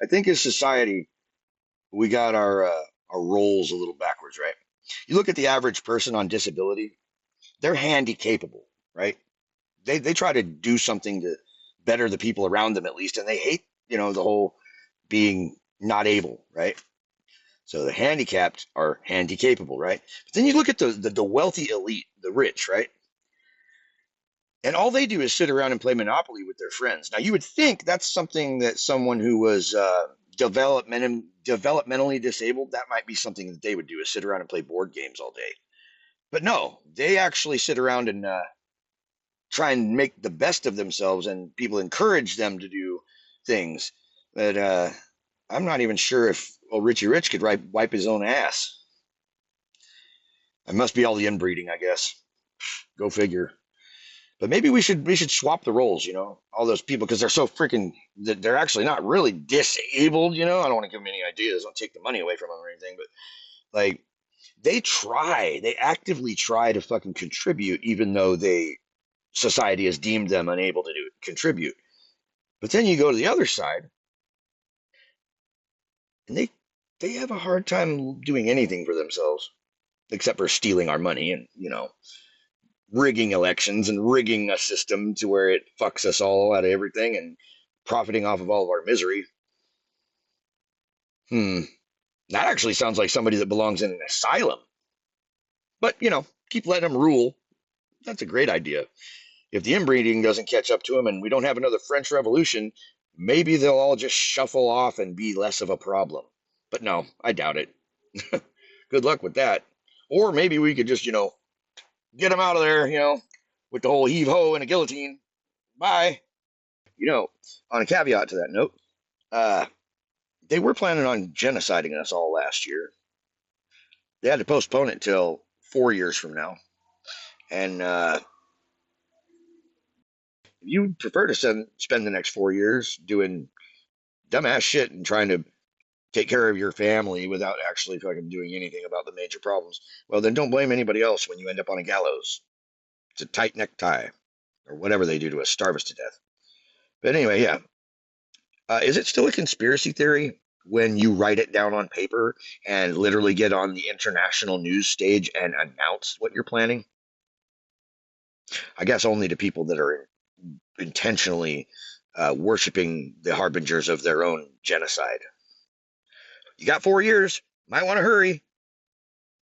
I think as society, we got our roles a little backwards, right? You look at the average person on disability, they're handy capable, right? They try to do something to better the people around them at least, and they hate, the whole being not able, right? So the handicapped are handy capable, right? But then you look at the wealthy elite, the rich, right? And all they do is sit around and play Monopoly with their friends. Now, you would think that's something that someone who was developmentally disabled, that might be something that they would do, is sit around and play board games all day. But no, they actually sit around and try and make the best of themselves, and people encourage them to do things that I'm not even sure if old Richie Rich could wipe his own ass. It must be all the inbreeding, I guess. Go figure. But maybe we should swap the roles, all those people, because they're so freaking, they're actually not really disabled, I don't want to give them any ideas, don't take the money away from them or anything, but like they actively try to fucking contribute, even though society has deemed them unable to contribute. But then you go to the other side, and they have a hard time doing anything for themselves except for stealing our money and rigging elections and rigging a system to where it fucks us all out of everything and profiting off of all of our misery. Hmm. That actually sounds like somebody that belongs in an asylum. But, keep letting them rule. That's a great idea. If the inbreeding doesn't catch up to them and we don't have another French Revolution, maybe they'll all just shuffle off and be less of a problem. But no, I doubt it. Good luck with that. Or maybe we could just, get them out of there, with the whole heave ho and a guillotine. Bye. You know, on a caveat to that note, uh, they were planning on genociding us all last year. They had to postpone it till 4 years from now. And if you prefer to spend the next 4 years doing dumbass shit and trying to take care of your family without actually fucking doing anything about the major problems, well, then don't blame anybody else when you end up on a gallows. It's a tight necktie or whatever they do to us, starve us to death. But anyway, yeah. Is it still a conspiracy theory when you write it down on paper and literally get on the international news stage and announce what you're planning? I guess only to people that are intentionally worshiping the harbingers of their own genocide. You got 4 years. Might want to hurry.